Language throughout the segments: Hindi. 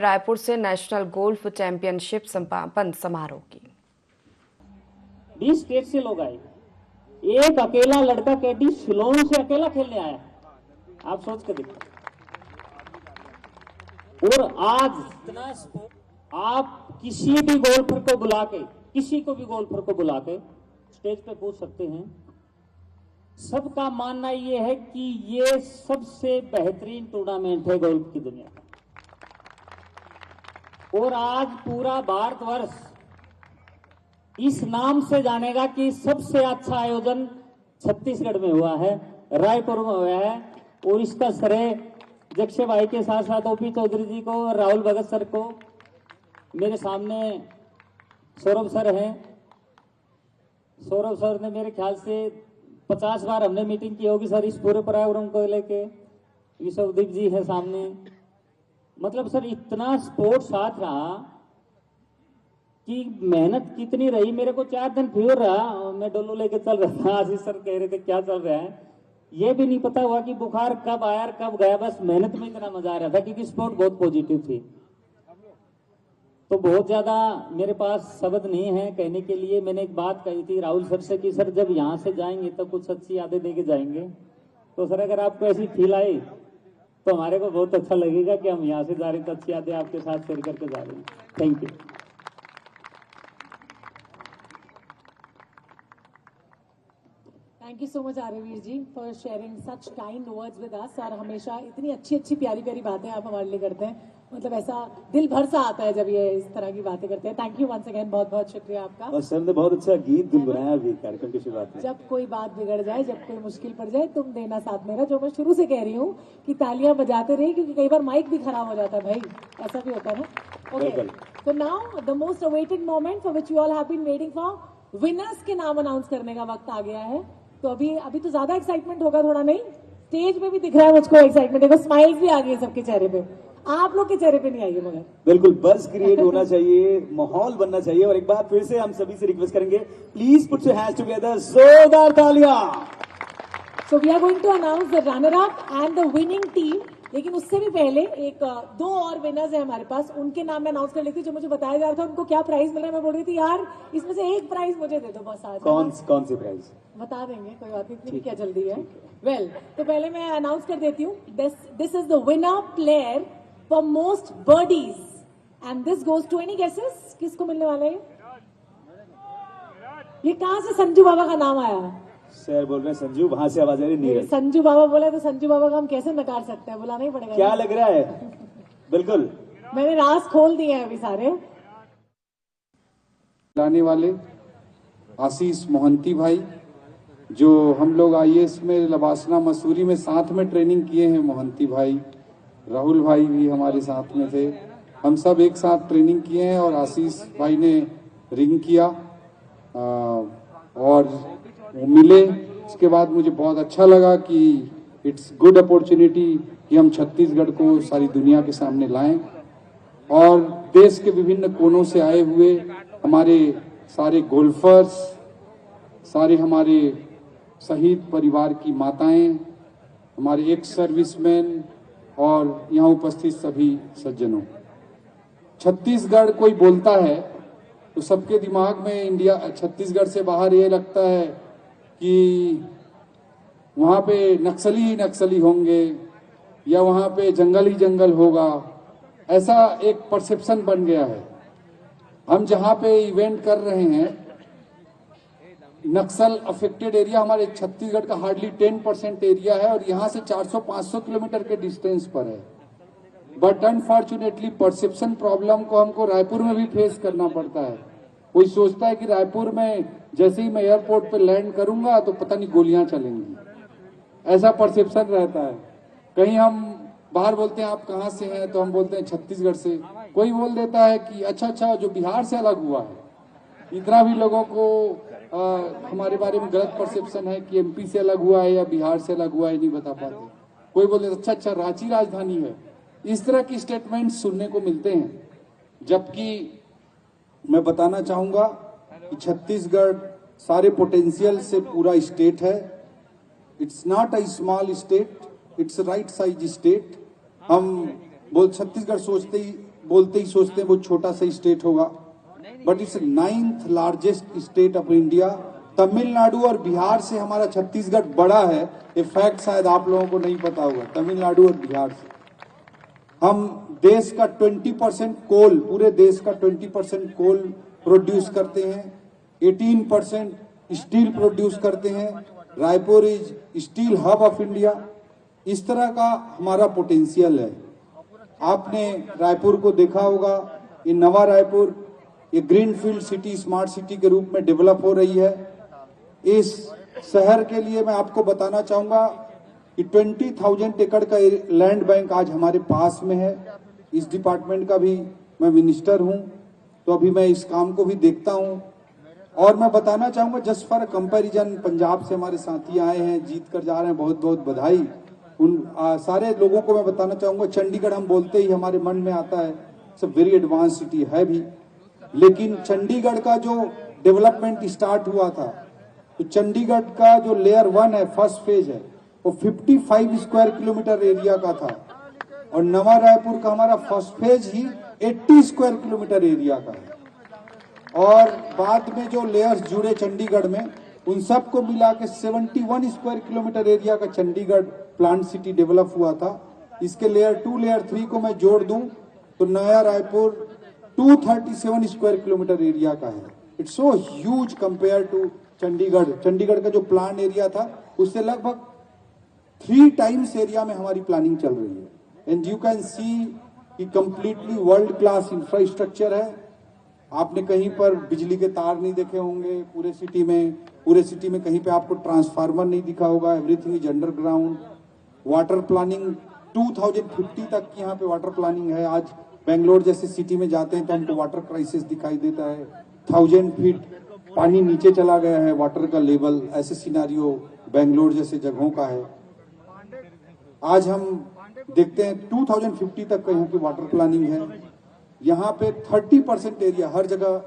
रायपुर से नेशनल गोल्फ चैंपियनशिप समापन समारोह की 20 स्टेट से लोग आए। एक अकेला लड़का कैडी शिलोंग से अकेला खेलने आया, आप सोच के देखो। और आज आप किसी भी गोल्फर को बुला के, किसी को भी गोल्फर को बुला के स्टेज पे पूछ सकते हैं, सबका मानना यह है कि ये सबसे बेहतरीन टूर्नामेंट है गोल्फ की दुनिया का। और आज पूरा भारतवर्ष इस नाम से जानेगा कि सबसे अच्छा आयोजन छत्तीसगढ़ में हुआ है, रायपुर में हुआ है। और इसका श्रेय जक्षे भाई के साथ साथ ओपी चौधरी जी को और राहुल भगत सर को, मेरे सामने सौरभ सर हैं। सौरभ सर ने मेरे ख्याल से 50 बार हमने मीटिंग की होगी सर इस पूरे प्रोग्राम को लेके। विश्वदीप जी है सामने। मतलब सर इतना सपोर्ट साथ रहा कि मेहनत कितनी रही। मेरे को 4 दिन फीवर रहा, मैं डोलो लेके चल रहा था। आशीष सर कह रहे थे क्या चल रहा है, ये भी नहीं पता हुआ कि बुखार कब आया और कब गया। बस मेहनत में इतना मजा आ रहा था क्योंकि सपोर्ट बहुत पॉजिटिव थी। तो बहुत ज्यादा मेरे पास शब्द नहीं है कहने के लिए। मैंने एक बात कही थी राहुल सर से कि सर जब यहाँ से जाएंगे तो कुछ अच्छी यादें देके जाएंगे। तो सर अगर आपको ऐसी फील आई तो हमारे को बहुत अच्छा लगेगा कि हम यहाँ से जा रहे हैं तो अच्छी यादें आपके साथ शेयर करके जा रहे हैं। Thank you. Thank you so much Aryaveer ji for sharing such kind words with us. और हमेशा इतनी अच्छी अच्छी प्यारी प्यारी बातें आप हमारे लिए करते हैं। मतलब ऐसा दिल भर सा आता है जब ये इस तरह की बातें करते हैं। थैंक यू वंस अगेन, बहुत बहुत शुक्रिया आपका। और सर ने बहुत अच्छा गीत गुनगुनाया भी कार्यक्रम की शुरुआत में। जब कोई बात बिगड़ जाए, जब कोई मुश्किल पड़ जाए, तुम देना साथ मेरा, जो मैं शुरू से कह रही हूँ कि तालियां बजाते रहे क्योंकि कई बार माइक भी खराब हो जाता है भाई, ऐसा भी होता है ना। ओके, तो now the most awaited moment for which you all have been waiting for, winners के नाम अनाउंस करने का वक्त आ गया है। तो अभी तो ज्यादा एक्साइटमेंट होगा थोड़ा, नहीं स्टेज पे भी दिख रहा है मुझको एक्साइटमेंट। देखो स्माइल्स भी आ गई सबके चेहरे पे, आप लोग के चेहरे पे नहीं आई है मगर। बिल्कुल बस क्रिएट होना चाहिए, माहौल बनना चाहिए। और एक बार फिर से हम सभी से रिक्वेस्ट करेंगे, please put your hands together, जोरदार तालियां। So we are going to announce the runner up and the winning team. लेकिन उससे भी पहले एक 2 और विनर्स है हमारे पास, उनके नाम मैं अनाउंस कर लेती हूँ। जो मुझे बताया जा रहा था उनको क्या प्राइज मिल रहा है, मैं बोल रही थी यार इसमें से एक प्राइज मुझे दे दो बस आज। कौन सी प्राइज बता देंगे, कोई बात नहीं, इतनी भी क्या जल्दी है। वेल, तो पहले मैं अनाउंस कर देती हूँ। This is the winner player for most birdies and this goes to, any guesses किसको मिलने वाला है? ये कहां से संजू बाबा का नाम आया? सर बोल रहे हैं संजू, वहां से आवाज आ रही नीरज। संजू बाबा बोला तो संजू बाबा का हम कैसे नकार सकते हैं, बुलाना ही पड़ेगा। क्या लग रहा है? बिल्कुल, मैंने राज खोल दिए हैं अभी सारे। लाने वाले आशीष मोहंती भाई, जो हम लोग IAS में लबासना मसूरी में साथ में ट्रेनिंग किए हैं। मोहंती भाई, राहुल भाई भी हमारे साथ में थे। हम सब एक साथ ट्रेनिंग किए हैं और आशीष भाई ने रिंग किया और वो मिले। उसके बाद मुझे बहुत अच्छा लगा कि इट्स गुड अपॉर्चुनिटी कि हम छत्तीसगढ़ को सारी दुनिया के सामने लाएं। और देश के विभिन्न कोनों से आए हुए हमारे सारे गोल्फर्स, सारे हमारे शहीद परिवार की माताएं, हमारे एक्स सर्विसमैन और यहाँ उपस्थित सभी सज्जनों। छत्तीसगढ़ कोई बोलता है तो सबके दिमाग में इंडिया, छत्तीसगढ़ से बाहर ये लगता है कि वहाँ पे नक्सली ही नक्सली होंगे या वहाँ पे जंगल ही जंगल होगा, ऐसा एक परसेप्शन बन गया है। हम जहाँ पे इवेंट कर रहे हैं, नक्सल अफेक्टेड एरिया हमारे छत्तीसगढ़ का हार्डली 10% एरिया है और यहाँ से 400-500 किलोमीटर के डिस्टेंस पर है। बट अनफॉर्चुनेटली परसेप्शन प्रॉब्लम को हमको रायपुर में भी फेस करना पड़ता है। कोई सोचता है कि रायपुर में जैसे ही मैं एयरपोर्ट पे लैंड करूंगा तो पता नहीं गोलियां चलेंगी, ऐसा परसेप्शन रहता है। कहीं हम बाहर बोलते हैं आप कहाँ से हैं तो हम बोलते हैं छत्तीसगढ़ से। कोई बोल देता है कि अच्छा जो बिहार से अलग हुआ है। इतना भी लोगों को हमारे बारे में गलत परसेप्शन है कि MP से अलग हुआ है या बिहार से अलग हुआ है, नहीं बता पाते। कोई बोल देता अच्छा रांची राजधानी है। इस तरह की स्टेटमेंट सुनने को मिलते हैं, जबकि मैं बताना चाहूंगा कि छत्तीसगढ़ सारे पोटेंशियल से पूरा स्टेट है। It's not a small state, it's right size state. हम बोल छत्तीसगढ़ सोचते ही बोलते ही सोचते हैं वो छोटा सा स्टेट होगा, but it's 9th largest state of India. Tamil Nadu और बिहार से हमारा छत्तीसगढ़ बड़ा है, ये फैक्ट शायद आप लोगों को नहीं पता होगा। तमिलनाडु और बिहार से हम देश का 20% कोल, पूरे देश का 20% कोल प्रोड्यूस करते हैं, 18% स्टील प्रोड्यूस करते हैं। Raipur is steel hub of India. इस तरह का हमारा पोटेंशियल है। आपने रायपुर को देखा होगा, ये नवा रायपुर ये ग्रीनफील्ड सिटी, स्मार्ट सिटी के रूप में डेवलप हो रही है। इस शहर के लिए मैं आपको बताना चाहूंगा कि 20,000 एकड़ का लैंड बैंक आज हमारे पास में है। इस डिपार्टमेंट का भी मैं मिनिस्टर हूं, तो अभी मैं इस काम को भी देखता हूं। और मैं बताना चाहूंगा, जस्ट फॉर कंपैरिजन, पंजाब से हमारे साथी आए हैं, जीत कर जा रहे हैं, बहुत बहुत बधाई। उन सारे लोगों को मैं बताना चाहूंगा, चंडीगढ़ हम बोलते ही हमारे मन में आता है सब वेरी एडवांस सिटी है भी, लेकिन चंडीगढ़ का जो डेवलपमेंट स्टार्ट हुआ था, तो चंडीगढ़ का जो लेयर 1 है, फर्स्ट फेज है, वो 55 स्क्वायर किलोमीटर एरिया का था, और नवा रायपुर का हमारा फर्स्ट फेज ही 80 स्क्वायर किलोमीटर एरिया का है। और बाद में जो लेयर्स जुड़े चंडीगढ़ में, उन सबको मिला के 71 स्क्वायर किलोमीटर एरिया का चंडीगढ़ प्लांट सिटी डेवलप हुआ था। इसके लेयर 2, लेयर 3 को मैं जोड़ दूं तो नया रायपुर 237 स्क्वायर किलोमीटर एरिया का है। It's so huge compare to Chandigarh. Chandigarh का जो प्लान एरिया था उससे लगभग 3 टाइम्स एरिया में हमारी प्लानिंग चल रही है। एंड यू कैन सी कि कंप्लीटली वर्ल्ड क्लास इंफ्रास्ट्रक्चर है। आपने कहीं पर बिजली के तार नहीं देखे होंगे पूरे सिटी में कहीं पे आपको ट्रांसफार्मर नहीं दिखा होगा। Everything is underground. Water planning 2050 तक की यहाँ पे वाटर प्लानिंग है। आज बेंगलोर जैसे सिटी में जाते हैं तो हमको वाटर क्राइसिस दिखाई देता है। 1000 फीट पानी नीचे चला गया है, वाटर का लेवल, ऐसे सिनारियो बेंगलोर जैसे जगहों का है। आज हम देखते हैं 2050 तक का यहाँ की वाटर प्लानिंग है। यहाँ पे 30% एरिया, हर जगह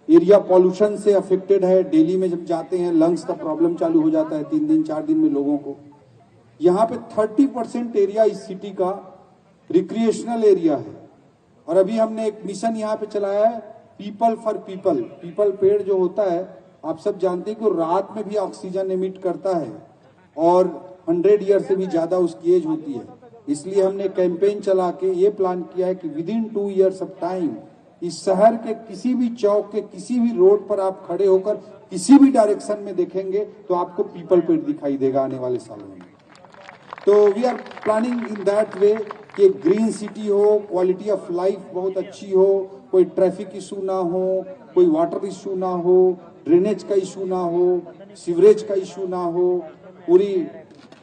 एरिया पॉल्यूशन से अफेक्टेड है। दिल्ली में जब जाते हैं लंग्स का प्रॉब्लम चालू हो जाता है 3 दिन 4 दिन में लोगों को। यहाँ पे 30% एरिया इस सिटी का रिक्रिएशनल एरिया है। और अभी हमने एक मिशन यहाँ पे चलाया है, पीपल फॉर पीपल। पीपल पेड़ जो होता है, आप सब जानते हैं कि रात में भी ऑक्सीजन एमिट करता है और 100 ईयर से भी ज्यादा उसकी एज होती है। इसलिए हमने कैंपेन चला के ये प्लान किया है कि with in 2 years of time इस शहर के किसी भी चौक के किसी भी रोड पर आप खड़े होकर किसी भी डायरेक्शन में देखेंगे तो आपको पीपल पेड़ दिखाई देगा आने वाले सालों में। तो we are planning in that way कि ग्रीन सिटी हो, क्वालिटी ऑफ लाइफ बहुत अच्छी हो, कोई ट्रैफिक इशू ना हो, कोई वाटर इशू ना हो, ड्रेनेज का इशू ना हो, सीवरेज का इशू ना हो,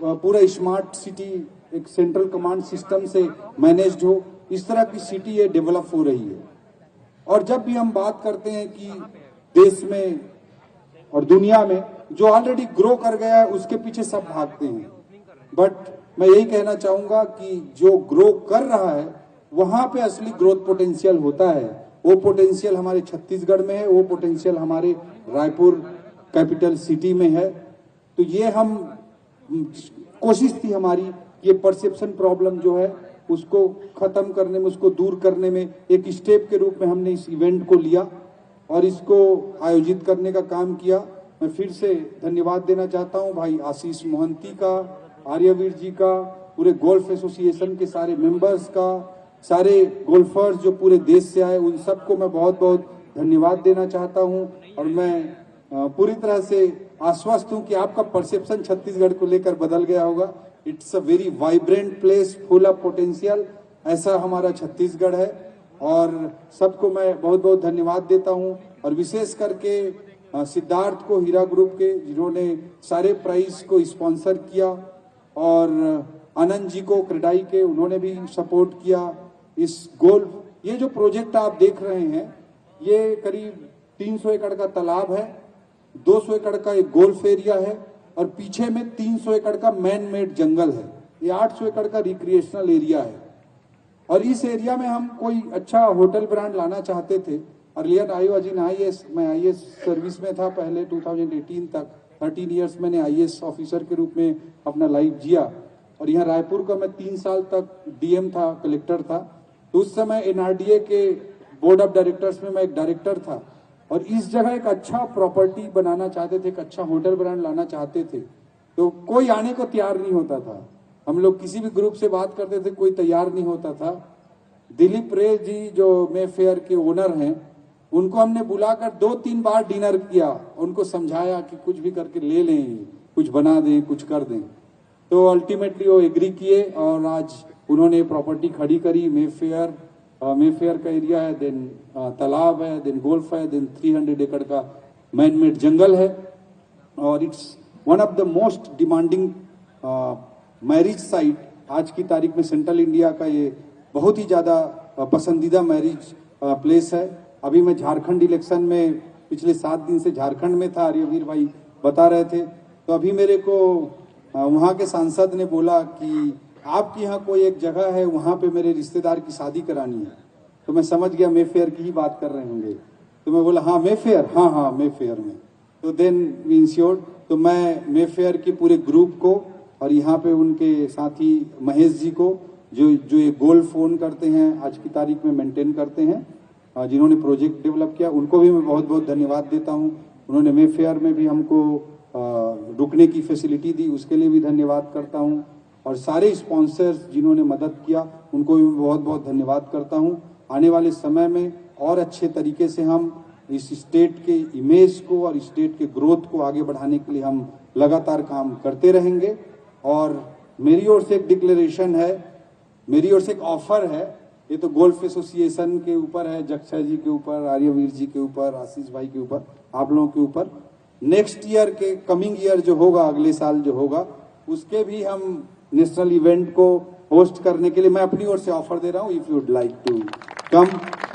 पूरा स्मार्ट सिटी एक सेंट्रल कमांड सिस्टम से मैनेज्ड हो। इस तरह की सिटी ये डेवलप हो रही है। और जब भी हम बात करते हैं कि देश में और दुनिया में जो ऑलरेडी ग्रो कर गया है उसके पीछे सब भागते हैं, बट मैं यही कहना चाहूंगा कि जो ग्रो कर रहा है वहां पे असली ग्रोथ पोटेंशियल होता है। वो पोटेंशियल हमारे छत्तीसगढ़ में है, वो पोटेंशियल हमारे रायपुर कैपिटल सिटी में है। तो ये हम कोशिश थी हमारी, ये परसेप्शन प्रॉब्लम जो है उसको खत्म करने में, उसको दूर करने में एक स्टेप के रूप में हमने इस इवेंट को लिया और इसको आयोजित करने का काम किया। मैं फिर से धन्यवाद देना चाहता हूं भाई आशीष मोहंती का, आर्यवीर जी का, पूरे गोल्फ एसोसिएशन के सारे मेंबर्स का, सारे गोल्फर्स जो पूरे देश से आए, उन सबको मैं बहुत बहुत धन्यवाद देना चाहता हूं। और मैं पूरी तरह से आश्वस्त हूं कि आपका परसेप्शन छत्तीसगढ़ को लेकर बदल गया होगा। It's a very vibrant place, full of potential, ऐसा हमारा छत्तीसगढ़ है। और सबको मैं बहुत बहुत धन्यवाद देता हूं, और विशेष करके सिद्धार्थ को, हीरा ग्रुप के, जिन्होंने सारे प्राइज को स्पॉन्सर किया, और आनंद जी को क्रेडाई के, उन्होंने भी सपोर्ट किया। इस गोल्फ, ये जो प्रोजेक्ट आप देख रहे हैं, ये करीब 300 एकड़ का तालाब है, 200 एकड़ का एक गोल्फ एरिया है, और पीछे में 300 एकड़ का मैन मेड जंगल है। ये 800 एकड़ का रिक्रिएशनल एरिया है। और इस एरिया में हम कोई अच्छा होटल ब्रांड लाना चाहते थे। Earlier I was in IAS, मैं आईएएस सर्विस में था पहले 2018 तक। 13 इयर्स मैंने आईएएस ऑफिसर के रूप में अपना लाइफ जिया। और यहाँ रायपुर का मैं 3 साल तक डीएम था, कलेक्टर था। तो उस समय एनआरडीए के बोर्ड ऑफ डायरेक्टर्स में मैं एक डायरेक्टर था, और इस जगह एक अच्छा प्रॉपर्टी बनाना चाहते थे, एक अच्छा होटल ब्रांड लाना चाहते थे, तो कोई आने को तैयार नहीं होता था। हम लोग किसी भी ग्रुप से बात करते थे, कोई तैयार नहीं होता था। दिलीप रे जी जो मेफेयर के ओनर हैं, उनको हमने बुलाकर 2-3 बार डिनर किया, उनको समझाया कि कुछ भी करके ले लें, कुछ बना दें, कुछ कर दें। तो अल्टीमेटली वो एग्री किए और आज उन्होंने प्रॉपर्टी खड़ी करी। मेफेयर का एरिया है, देन तालाब है, देन गोल्फ है, देन 300 एकड़ का मैन मेड जंगल है, और it's one of the most demanding marriage site. आज की तारीख में सेंट्रल इंडिया का ये बहुत ही ज्यादा पसंदीदा मैरिज प्लेस है। अभी मैं झारखंड इलेक्शन में पिछले 7 दिन से झारखंड में था, आर्यवीर भाई बता रहे थे, तो अभी मेरे को वहाँ के सांसद ने बोला कि आपके यहाँ कोई एक जगह है, वहाँ पे मेरे रिश्तेदार की शादी करानी है। तो मैं समझ गया मेफेयर की ही बात कर रहे होंगे, तो मैं बोला हाँ मेफेयर, हाँ मेफेयर में। तो देन वी इंश्योर्ड, तो मैं मेफेयर के पूरे ग्रुप को और यहाँ पे उनके साथी महेश जी को जो ये गोल्फ ओन करते हैं, आज की तारीख में मेंटेन करते हैं, जिन्होंने प्रोजेक्ट डेवलप किया, उनको भी मैं बहुत बहुत धन्यवाद देता हूँ। उन्होंने मेफेयर में भी हमको रुकने की फैसिलिटी दी, उसके लिए भी धन्यवाद करता हूँ। और सारे स्पॉन्सर्स जिन्होंने मदद किया, उनको भी मैं बहुत बहुत धन्यवाद करता हूँ। आने वाले समय में और अच्छे तरीके से हम इस स्टेट के इमेज को और स्टेट के ग्रोथ को आगे बढ़ाने के लिए हम लगातार काम करते रहेंगे। और मेरी ओर से एक डिक्लेरेशन है, मेरी ओर से एक ऑफर है, ये तो गोल्फ एसोसिएशन के ऊपर है, जक्षय जी के ऊपर, आर्यवीर जी के ऊपर, आशीष भाई के ऊपर, आप लोगों के ऊपर। नेक्स्ट ईयर के कमिंग ईयर जो होगा, अगले साल जो होगा, उसके भी हम नेशनल इवेंट को होस्ट करने के लिए मैं अपनी ओर से ऑफर दे रहा हूँ, if you would like to come,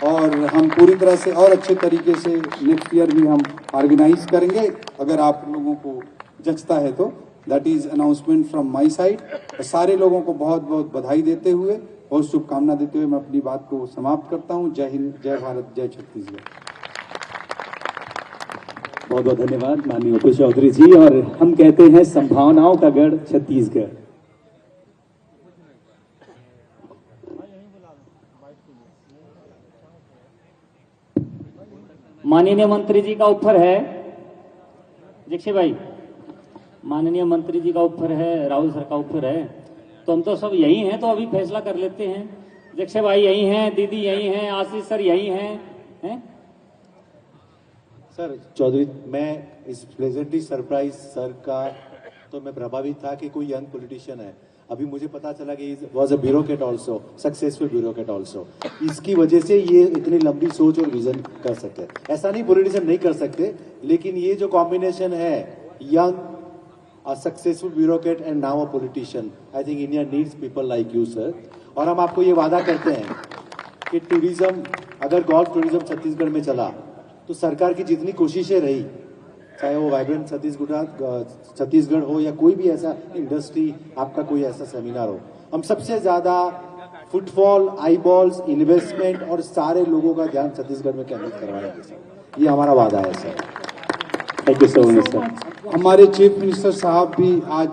और हम पूरी तरह से और अच्छे तरीके से नेक्स्ट ईयर भी हम ऑर्गेनाइज करेंगे, अगर आप लोगों को जचता है तो। That is announcement from my side. सारे लोगों को बहुत बहुत बधाई देते हुए और शुभकामना देते हुए मैं अपनी बात को समाप्त करता हूँ। जय हिंद, जय भारत, जय छत्तीसगढ़। बहुत बहुत धन्यवाद माननीय उपे चौधरी जी। और हम कहते हैं संभावनाओं का गढ़ छत्तीसगढ़। माननीय मंत्री जी का ऑफर है, दीक्षित भाई, माननीय मंत्री जी का ऑफर है, राहुल सर का ऑफर है, तो हम तो सब यही हैं, तो अभी फैसला कर लेते हैं। दीक्षित भाई यही हैं, दीदी यही हैं, आशीष सर यही हैं। सर चौधरी, मैं इस प्लेजेंटली सरप्राइज सर का तो मैं प्रभावित था कि कोई यंग पॉलिटिशियन है। अभी मुझे पता चला कि was a bureaucrat also, successful bureaucrat also. इसकी वजह से ये इतनी लंबी सोच और विजन कर सकते हैं। ऐसा नहीं पॉलिटिशियन नहीं कर सकते, लेकिन ये जो कॉम्बिनेशन है, young, a successful bureaucrat and now a politician, I think India needs people like you sir। और हम आपको ये वादा करते हैं कि टूरिज्म, अगर गोल्फ टूरिज्म छत्तीसगढ़ में चला तो सरकार की जितनी कोशिशें रही, चाहे वो वाइब्रेंट छत्तीसगढ़ हो या कोई भी ऐसा इंडस्ट्री, आपका कोई ऐसा सेमिनार हो, हम सबसे ज्यादा फुटफॉल, आई बॉल्स, इन्वेस्टमेंट और सारे लोगों का ध्यान छत्तीसगढ़ में केंद्रित करवाएंगे सर। ये हमारा वादा है sir. Thank you so much sir. हमारे चीफ मिनिस्टर साहब भी आज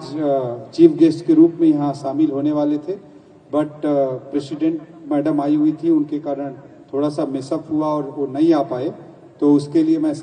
चीफ गेस्ट के रूप में यहाँ शामिल होने वाले थे, बट प्रेसिडेंट मैडम आई हुई थी, उनके कारण थोड़ा सा मिसअप हुआ और वो नहीं आ पाए, तो उसके लिए मैं